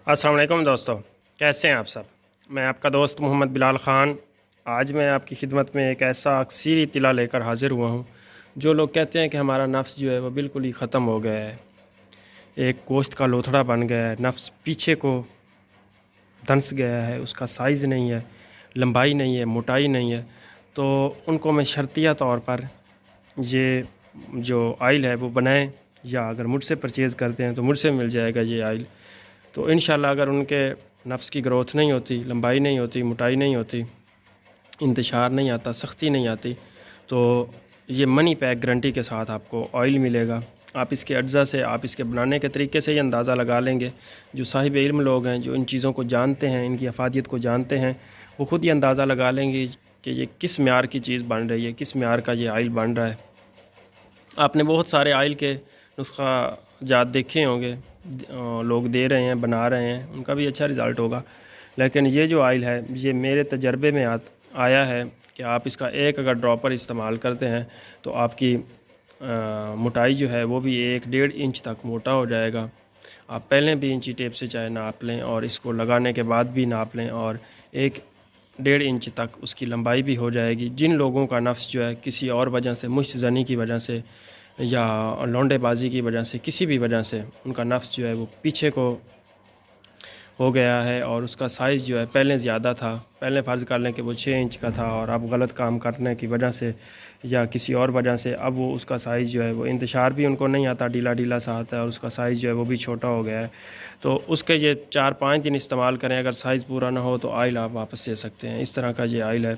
अस्सलाम वालेकुम दोस्तों, कैसे हैं आप सब। मैं आपका दोस्त मोहम्मद बिलाल ख़ान। आज मैं आपकी खिदमत में एक ऐसा अक्सीर इत्तला लेकर हाज़िर हुआ हूँ। जो लोग कहते हैं कि हमारा नफ्स जो है वो बिल्कुल ही ख़त्म हो गया है, एक गोश्त का लोथड़ा बन गया है, नफ्स पीछे को धंस गया है, उसका साइज़ नहीं है, लंबाई नहीं है, मोटाई नहीं है। तो उनको मैं शर्तिया तौर पर ये जो आयल है वो बनाएं, या अगर मुझसे परचेज़ करते हैं तो मुझसे मिल जाएगा ये आयल। तो इंशाल्लाह अगर उनके नफ्स की ग्रोथ नहीं होती, लंबाई नहीं होती, मोटाई नहीं होती, इंतशार नहीं आता, सख्ती नहीं आती, तो ये मनी पैक गारंटी के साथ आपको ऑयल मिलेगा। आप इसके अज्जा से, आप इसके बनाने के तरीके से ही अंदाज़ा लगा लेंगे। जो साहिब इल्म लोग हैं, जो इन चीज़ों को जानते हैं, इनकी अफादियत को जानते हैं, वो ख़ुद ही अंदाज़ा लगा लेंगे कि ये किस म्यार की चीज़ बन रही है, किस म्यार का ये आयल बन रहा है। आपने बहुत सारे आयल के नुस्खा जात देखे होंगे, लोग दे रहे हैं, बना रहे हैं, उनका भी अच्छा रिज़ल्ट होगा। लेकिन ये जो आयल है, ये मेरे तजर्बे में आया है कि आप इसका एक अगर ड्रॉपर इस्तेमाल करते हैं तो आपकी मोटाई जो है वो भी 1-1.5 इंच तक मोटा हो जाएगा। आप पहले भी इंची टेप से चाहे नाप लें और इसको लगाने के बाद भी नाप लें, और 1-1.5 इंच तक उसकी लंबाई भी हो जाएगी। जिन लोगों का नफ्स जो है किसी और वजह से, मुश्तज़नी की वजह से या लौंडेबाजी की वजह से, किसी भी वजह से उनका नफ्स जो है वो पीछे को हो गया है और उसका साइज़ जो है पहले ज़्यादा था, पहले फ़र्ज़ कर लें कि वो 6 इंच का था, और अब गलत काम करने की वजह से या किसी और वजह से अब वो उसका साइज़ जो है वो इंतशार भी उनको नहीं आता, ढीला ढीला सा आता है, और उसका साइज़ जो है वो भी छोटा हो गया है। तो उसके ये 4-5 दिन इस्तेमाल करें, अगर साइज़ पूरा ना हो तो आयल आप वापस दे सकते हैं। इस तरह का ये आयल है।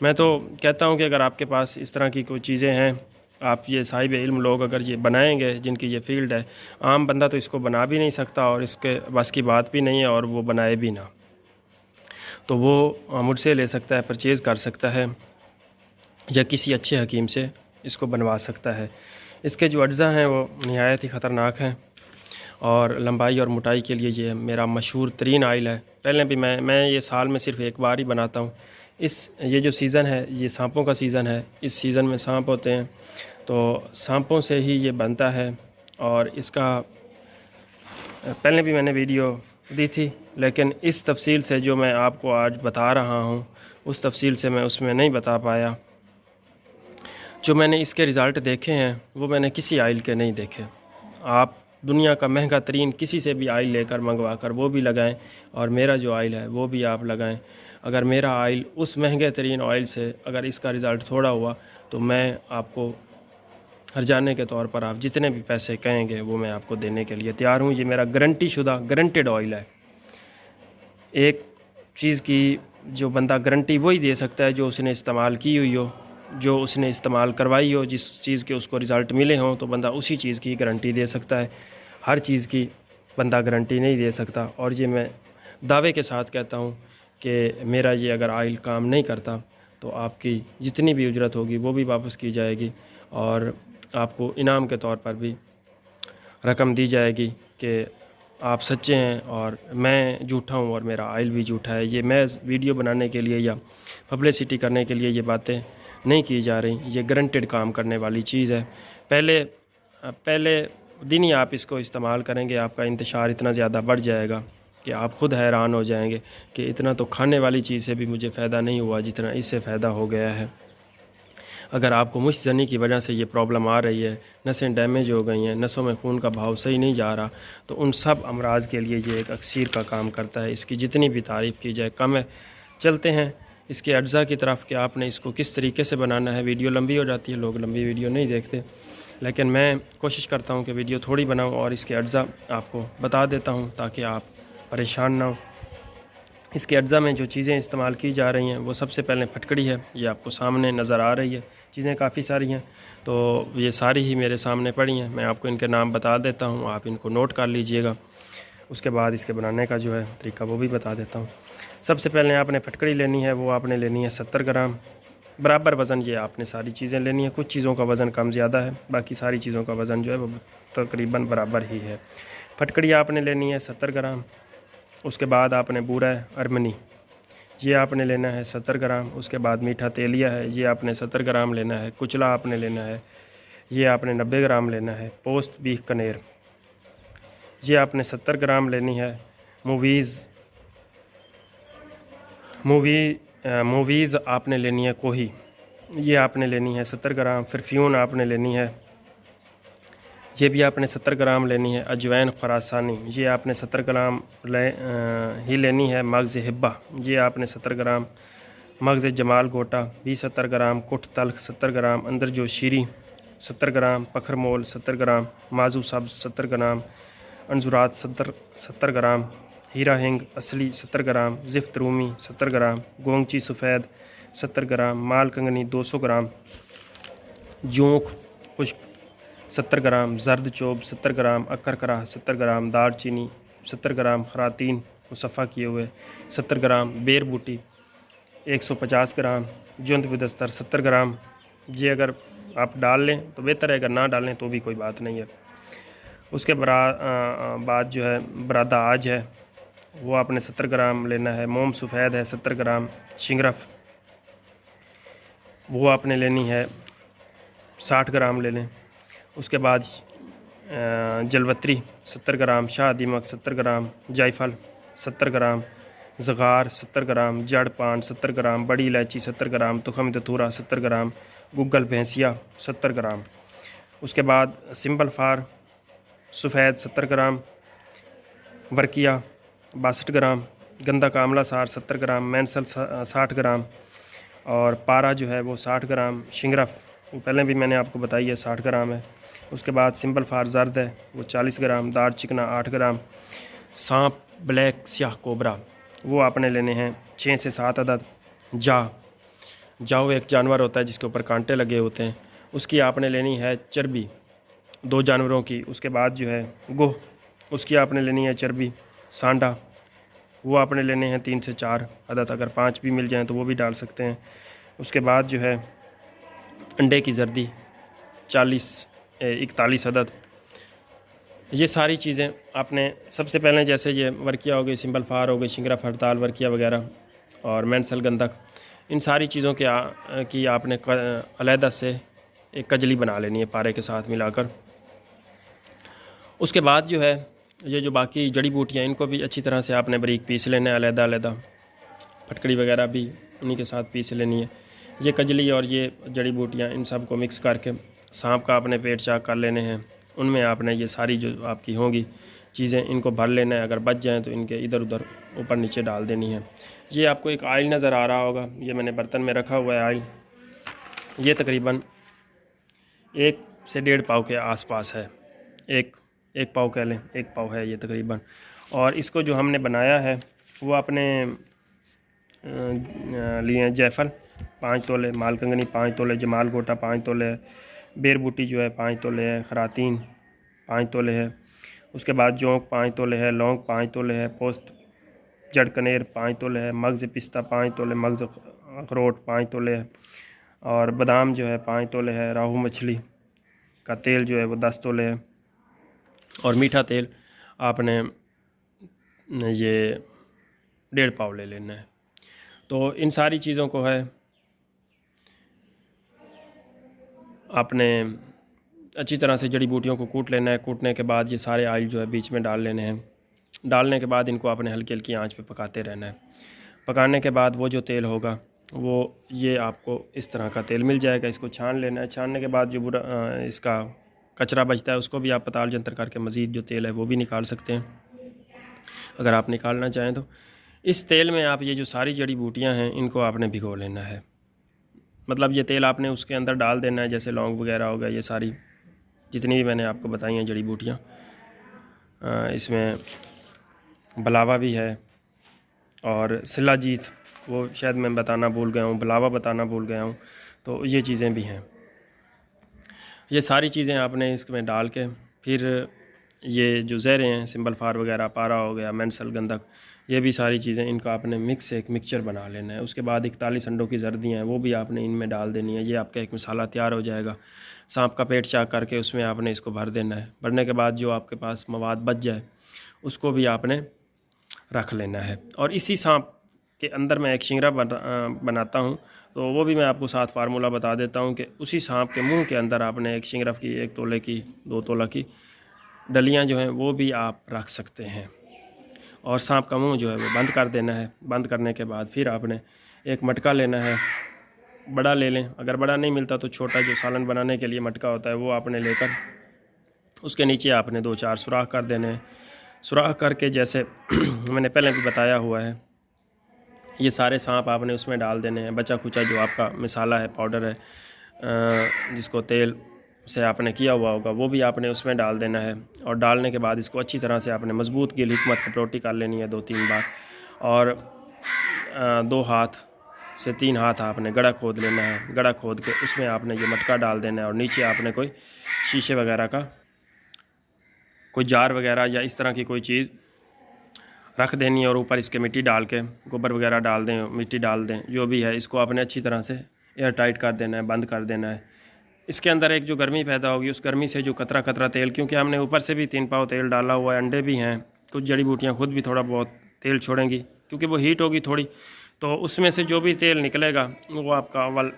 मैं तो कहता हूँ कि अगर आपके पास इस तरह की कोई चीज़ें हैं, आप ये साहिब इल्म लोग अगर ये बनाएंगे, जिनकी ये फ़ील्ड है, आम बंदा तो इसको बना भी नहीं सकता और इसके बस की बात भी नहीं है, और वो बनाए भी ना, तो वो मुझसे ले सकता है, परचेज़ कर सकता है, या किसी अच्छे हकीम से इसको बनवा सकता है। इसके जो अज्जा हैं वो नहायत ही ख़तरनाक हैं, और लंबाई और मोटाई के लिए ये मेरा मशहूर तरीन आयल है। पहले भी मैं ये साल में सिर्फ़ एक बार ही बनाता हूँ। ये जो सीज़न है, ये सांपों का सीज़न है। इस सीज़न में सांप होते हैं, तो सांपों से ही ये बनता है। और इसका पहले भी मैंने वीडियो दी थी, लेकिन इस तफसील से जो मैं आपको आज बता रहा हूँ, उस तफसील से मैं उसमें नहीं बता पाया। जो मैंने इसके रिज़ल्ट देखे हैं वो मैंने किसी आयल के नहीं देखे। आप दुनिया का महंगा तरीन किसी से भी आयल लेकर मंगवा कर वो भी लगाएं, और मेरा जो आयल है वो भी आप लगाएं। अगर मेरा आयल उस महंगे तरीन ऑयल से अगर इसका रिज़ल्ट थोड़ा हुआ, तो मैं आपको हरजाने के तौर पर आप जितने भी पैसे कहेंगे वो मैं आपको देने के लिए तैयार हूँ। ये मेरा गारंटी शुदा गारंटेड ऑयल है। एक चीज़ की जो बंदा गारंटी वही दे सकता है जो उसने इस्तेमाल की हुई हो, जो उसने इस्तेमाल करवाई हो, जिस चीज़ के उसको रिज़ल्ट मिले हों, तो बंदा उसी चीज़ की गारंटी दे सकता है। हर चीज़ की बंदा गारंटी नहीं दे सकता। और ये मैं दावे के साथ कहता हूँ कि मेरा ये अगर आयल काम नहीं करता तो आपकी जितनी भी उजरत होगी वो भी वापस की जाएगी, और आपको इनाम के तौर पर भी रकम दी जाएगी कि आप सच्चे हैं और मैं झूठा हूँ और मेरा आयल भी झूठा है। ये मैं वीडियो बनाने के लिए या पब्लिसिटी करने के लिए ये बातें नहीं की जा रही, ये गारंटेड काम करने वाली चीज़ है। पहले दिन ही आप इसको इस्तेमाल करेंगे, आपका इंतशार इतना ज़्यादा बढ़ जाएगा कि आप ख़ुद हैरान हो जाएंगे कि इतना तो खाने वाली चीज़ से भी मुझे फ़ायदा नहीं हुआ जितना इससे फ़ायदा हो गया है। अगर आपको मुश्तज़नी की वजह से ये प्रॉब्लम आ रही है, नसें डैमेज हो गई हैं, नसों में खून का बहाव सही नहीं जा रहा, तो उन सब अमराज़ के लिए ये एक अक्सीर का काम करता है। इसकी जितनी भी तारीफ़ की जाए कम है। चलते हैं इसके अज्जा की तरफ कि आपने इसको किस तरीके से बनाना है। वीडियो लंबी हो जाती है, लोग लंबी वीडियो नहीं देखते, लेकिन मैं कोशिश करता हूँ कि वीडियो थोड़ी बनाऊँ और इसके अज्जा आपको बता देता हूँ ताकि आप परेशान ना हो। इसके अज्जा में जो चीज़ें इस्तेमाल की जा रही हैं वो सबसे पहले फटकड़ी है, ये आपको सामने नज़र आ रही है। चीज़ें काफ़ी सारी हैं, तो ये सारी ही मेरे सामने पड़ी हैं। मैं आपको इनके नाम बता देता हूँ, आप इनको नोट कर लीजिएगा। उसके बाद इसके बनाने का जो है तरीका वो भी बता देता हूँ। सबसे पहले आपने फटकड़ी लेनी है, वो आपने लेनी है 70 ग्राम। बराबर वज़न ये आपने सारी चीज़ें लेनी है। कुछ चीज़ों का वज़न कम ज़्यादा है, बाकी सारी चीज़ों का वज़न जो है वो तकरीबन बराबर ही है। फटकड़ी आपने लेनी है 70 ग्राम। उसके बाद आपने बूरा अरमनी ये आपने लेना है 70 ग्राम। उसके बाद मीठा तेलिया है, ये आपने 70 ग्राम लेना है। कुचला आपने लेना है, ये आपने 90 ग्राम लेना है। पोस्ट बीफ कनेर ये आपने 70 ग्राम लेनी है। मूवीज़ आपने लेनी है कोही, ये आपने लेनी है 70 ग्राम। परफ्यून आपने लेनी है, ये भी आपने 70 ग्राम लेनी है। अजवैन ख़ुरासानी, ये आपने 70 ग्राम ही लेनी है। मग़ज़ हिब्बा, ये आपने 70 ग्राम। मग़ज़ जमाल गोटा भी 70 ग्राम। कुट तल्ख 70 ग्राम। अंदर जो शीरी 70 ग्राम। पखर मोल 70 ग्राम। माजू सब्ज़ 70 ग्राम। अंजुरात 70 ग्राम। हीरा हिंग असली 70 ग्राम। ज़िफ्त रूमी 70 ग्राम। गोंगची सफ़ेद 70 ग्राम। माल कंगनी 200 ग्राम। जोंक खुश्क 70 ग्राम। जर्द चोब 70 ग्राम। अक्कर कराह 70 ग्राम। दार चीनी 70 ग्राम। खरातीन मुसफ़ा किए हुए 70 ग्राम। बेर बूटी 150 ग्राम। जुंद बिदस्तर 70 ग्राम। ये अगर आप डाल लें तो बेहतर है, अगर ना डालें तो भी कोई बात नहीं है। उसके बाद जो है बरादा आज है, वो आपने 70 ग्राम लेना है। मोम सफ़ेद है 70 ग्राम। शिंगरफ वो आपने लेनी है 60 ग्राम ले लें। उसके बाद जलवत्री 70 ग्राम। शाह दीमक 70 ग्राम। जायफल 70 ग्राम। ज़गार 70 ग्राम। जड़ पान 70 ग्राम। बड़ी इलायची 70 ग्राम। तुखम दतूरा 70 ग्राम। गुग्गल भैंसिया 70 ग्राम। उसके बाद सिंबल फार सफ़ेद 70 ग्राम। वर्किया 62 ग्राम। गंदा कामला सार 70 ग्राम। मैंसल 60 ग्राम। और पारा जो है वो 60 ग्राम। शिंगरफ वो पहले भी मैंने आपको बताई है 60 ग्राम है। उसके बाद सिंबल फार जर्द है वो 40 ग्राम। दार चिकना 8 ग्राम। सांप ब्लैक स्याह कोबरा वो आपने लेने हैं 6 से 7 अदद। जाओ एक जानवर होता है जिसके ऊपर कांटे लगे होते हैं, उसकी आपने लेनी है चर्बी 2 जानवरों की। उसके बाद जो है गोह, उसकी आपने लेनी है चर्बी। सांडा वो आपने लेने हैं 3 से 4 अदद, अगर 5 भी मिल जाएँ तो वो भी डाल सकते हैं। उसके बाद जो है अंडे की जर्दी 41 अदद। ये सारी चीज़ें आपने सबसे पहले, जैसे ये वर्किया हो गई, सिंबल फार हो गई, शिंगरफ हड़ताल वर्किया वगैरह और मैंसल गंधक, इन सारी चीज़ों की आपने अलहदा से एक कजली बना लेनी है पारे के साथ मिलाकर। उसके बाद जो है ये जो बाकी जड़ी बूटियाँ, इनको भी अच्छी तरह से आपने बारीक पीस लेना है अलहदा अलहदा। फटकड़ी वगैरह भी उन्हीं के साथ पीस लेनी है। ये कजली और ये जड़ी बूटियाँ इन सब को मिक्स करके सांप का आपने पेट चाक कर लेने हैं। उनमें आपने ये सारी जो आपकी होंगी चीज़ें इनको भर लेना है। अगर बच जाएँ तो इनके इधर उधर ऊपर नीचे डाल देनी है। ये आपको एक आयल नज़र आ रहा होगा, ये मैंने बर्तन में रखा हुआ है आयल। ये तकरीबन 1 से 1.5 पाव के आसपास है। एक पाव कह लें, 1 पाव है ये तकरीबन। और इसको जो हमने बनाया है वो आपने लिए जायफल 5 तोले, माल कंगनी 5 तोले, जमाल गोटा 5 तोले, बेर बूटी जो है 5 तोले है, खरातीन 5 तोले है। उसके बाद जोंक 5 तोले है, लौंग 5 तोले है, पोस्त जड़ कनेर 5 तोले है, मगज़ पिस्ता 5 तोले, मगज़ अखरोट 5 तोले है, और बादाम जो है 5 तोले है। राहू मछली का तेल जो है वो 10 तोले है। और मीठा तेल आपने ये 1.5 पाव ले लेना है। तो इन सारी चीज़ों को है आपने अच्छी तरह से जड़ी बूटियों को कूट लेना है। कूटने के बाद ये सारे ऑयल जो है बीच में डाल लेने हैं। डालने के बाद इनको आपने हल्की हल्की आंच पे पकाते रहना है। पकाने के बाद वो जो तेल होगा वो ये आपको इस तरह का तेल मिल जाएगा। इसको छान लेना है। छानने के बाद जो इसका कचरा बचता है उसको भी आप पताल जंतर करके मज़ीद जो तेल है वो भी निकाल सकते हैं, अगर आप निकालना चाहें तो। इस तेल में आप ये जो सारी जड़ी बूटियाँ हैं इनको आपने भिगो लेना है। मतलब ये तेल आपने उसके अंदर डाल देना है, जैसे लौंग वगैरह हो गया, ये सारी जितनी भी मैंने आपको बताई हैं जड़ी बूटियाँ। इसमें बलावा भी है और शिलाजीत, वो शायद मैं बताना भूल गया हूँ, बलावा बताना भूल गया हूँ। तो ये चीज़ें भी हैं। ये सारी चीज़ें आपने इसमें डाल के फिर ये जो ज़हरें हैं, सिंबल फार वगैरह, पारा हो गया, मैंसल गंधक, ये भी सारी चीज़ें इनका आपने एक मिक्सचर बना लेना है। उसके बाद 41 अंडों की जर्दियाँ हैं वो भी आपने इनमें डाल देनी है। ये आपका एक मसाला तैयार हो जाएगा। सांप का पेट चाक करके उसमें आपने इसको भर देना है। भरने के बाद जो आपके पास मवाद बच जाए उसको भी आपने रख लेना है। और इसी सांप के अंदर मैं एक शिंगरा बनाता हूँ, तो वो भी मैं आपको साथ फार्मूला बता देता हूँ कि उसी सांप के मुंह के अंदर आपने एक शिंगरफ की 1 तोले की 2 तोला की डलियाँ जो हैं वो भी आप रख सकते हैं। और सांप का मुंह जो है वो बंद कर देना है। बंद करने के बाद फिर आपने एक मटका लेना है, बड़ा ले लें, अगर बड़ा नहीं मिलता तो छोटा जो सालन बनाने के लिए मटका होता है वो आपने लेकर उसके नीचे आपने 2-4 सुराख कर देने हैं। सुराख करके जैसे मैंने पहले भी बताया हुआ है, ये सारे सांप आपने उसमें डाल देने हैं। बचा खुचा जो आपका मसाला है, पाउडर है, जिसको तेल से आपने किया हुआ होगा, वो भी आपने उसमें डाल देना है। और डालने के बाद इसको अच्छी तरह से आपने मजबूत गिल हिकमत कपरोटी कर लेनी है 2-3 बार। और 2 हाथ से 3 हाथ आपने गड़ा खोद लेना है। गड़ा खोद के उसमें आपने ये मटका डाल देना है और नीचे आपने कोई शीशे वगैरह का कोई जार वगैरह या इस तरह की कोई चीज़ रख देनी है और ऊपर इसके मिट्टी डाल के, गोबर वगैरह डाल दें, मिट्टी डाल दें, जो भी है, इसको आपने अच्छी तरह से एयर टाइट कर देना है, बंद कर देना है। इसके अंदर एक जो गर्मी पैदा होगी, उस गर्मी से जो कतरा कतरा तेल, क्योंकि हमने ऊपर से भी 3 पाव तेल डाला हुआ है, अंडे भी हैं, कुछ जड़ी बूटियाँ खुद भी थोड़ा बहुत तेल छोड़ेंगी क्योंकि वो हीट होगी थोड़ी, तो उसमें से जो भी तेल निकलेगा वो आपका अव्वल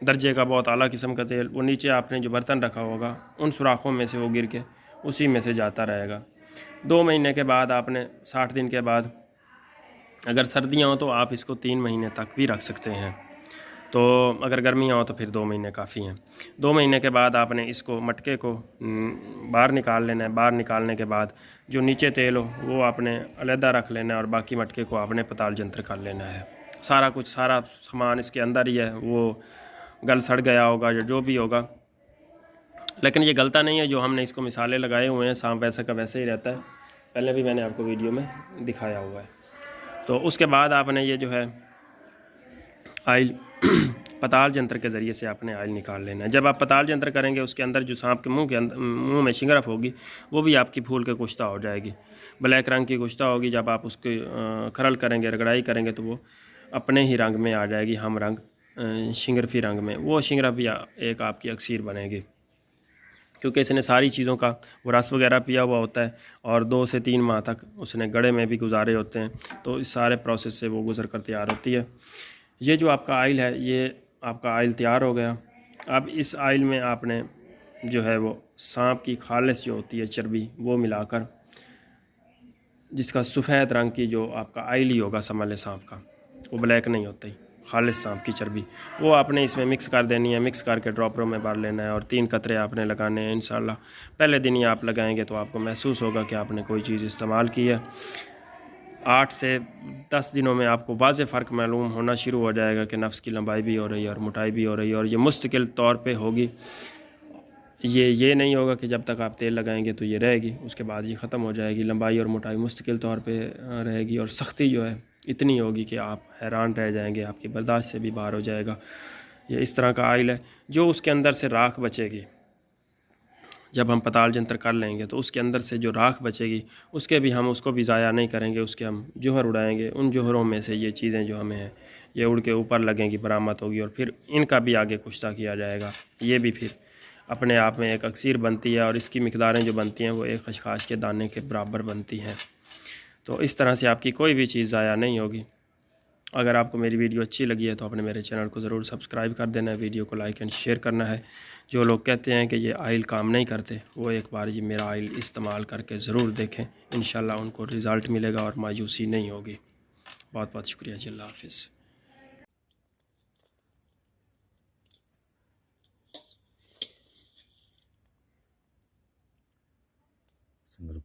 दर्जे का बहुत आला किस्म का तेल, वो नीचे आपने जो बर्तन रखा होगा उन सुराखों में से वो गिर के उसी में से जाता रहेगा। 2 महीने के बाद आपने 60 दिन के बाद, अगर सर्दियाँ हो तो आप इसको 3 महीने तक भी रख सकते हैं, तो अगर गर्मियाँ हो तो फिर 2 महीने काफ़ी हैं। 2 महीने के बाद आपने इसको मटके को बाहर निकाल लेना है। बाहर निकालने के बाद जो नीचे तेल हो वो आपने अलहदा रख लेना है और बाकी मटके को आपने पताल जंतर कर लेना है। सारा कुछ, सारा सामान इसके अंदर ही है, वो गल सड़ गया होगा या जो भी होगा, लेकिन ये गलता नहीं है। जो हमने इसको मिसाले लगाए हुए हैं, सांप वैसे का वैसे ही रहता है, पहले भी मैंने आपको वीडियो में दिखाया हुआ है। तो उसके बाद आपने ये जो है आयल पताल जंत्र के ज़रिए से आपने आयल निकाल लेना है। जब आप पताल जंत्र करेंगे, उसके अंदर जो सांप के मुंह के अंदर, मुंह में शिंगरफ होगी, वो भी आपकी फूल के कुश्ता हो जाएगी, ब्लैक रंग की कुश्ता होगी। जब आप उसके खरल करेंगे, रगड़ाई करेंगे, तो वो अपने ही रंग में आ जाएगी, हम रंग, शिंगरफी रंग में। वो शिंगरफ भी एक आपकी अक्सीर बनेगी, क्योंकि इसने सारी चीज़ों का वो रस वगैरह पिया हुआ होता है और 2 से 3 माह तक उसने गड़े में भी गुजारे होते हैं, तो इस सारे प्रोसेस से वो गुजर कर तैयार होती है। ये जो आपका आयल है, ये आपका आयल तैयार हो गया। अब इस आयल में आपने जो है वो सांप की खालिस जो होती है चर्बी, वो मिलाकर, जिसका सफ़ेद रंग की जो आपका आयल ही होगा समले सांप का, वो ब्लैक नहीं होता ही, खालिस सांप की चर्बी, वो आपने इसमें मिक्स कर देनी है। मिक्स करके ड्रॉपरों में भर लेना है और 3 कतरे आपने लगाने हैं। इंशाल्लाह पहले दिन ही आप लगाएंगे तो आपको महसूस होगा कि आपने कोई चीज़ इस्तेमाल की है। 8 से 10 दिनों में आपको वाज़े फ़र्क मालूम होना शुरू हो जाएगा कि नफ्स की लंबाई भी हो रही है और मोटाई भी हो रही है, और ये मुस्तकिल तौर पे होगी। ये नहीं होगा कि जब तक आप तेल लगाएंगे तो ये रहेगी, उसके बाद ये ख़त्म हो जाएगी। लंबाई और मोटाई मुस्तकिल तौर पे रहेगी, और सख्ती जो है इतनी होगी कि आप हैरान रह जाएंगे, आपकी बर्दाश्त से भी बाहर हो जाएगा। ये इस तरह का आयल है। जो उसके अंदर से राख बचेगी, जब हम पताल जंतर कर लेंगे तो उसके अंदर से जो राख बचेगी, उसके भी हम उसको भी ज़ाया नहीं करेंगे, उसके हम जोहर उड़ाएंगे। उन जोहरों में से ये चीज़ें जो हमें हैं, ये उड़ के ऊपर लगेंगी, बरामद होगी, और फिर इनका भी आगे कुश्ता किया जाएगा। ये भी फिर अपने आप में एक अक्सीर बनती है, और इसकी मिकदारें जो बनती हैं वो एक खशखाश के दाने के बराबर बनती हैं। तो इस तरह से आपकी कोई भी चीज़ ज़ाया नहीं होगी। अगर आपको मेरी वीडियो अच्छी लगी है तो आपने मेरे चैनल को ज़रूर सब्सक्राइब कर देना है, वीडियो को लाइक एंड शेयर करना है। जो लोग कहते हैं कि ये आयल काम नहीं करते, वो एक बार ये मेरा आयल इस्तेमाल करके ज़रूर देखें, इंशाल्लाह उनको रिज़ल्ट मिलेगा और मायूसी नहीं होगी। बहुत बहुत शुक्रिया जी, अल्लाह हाफ़िज़। संग्रह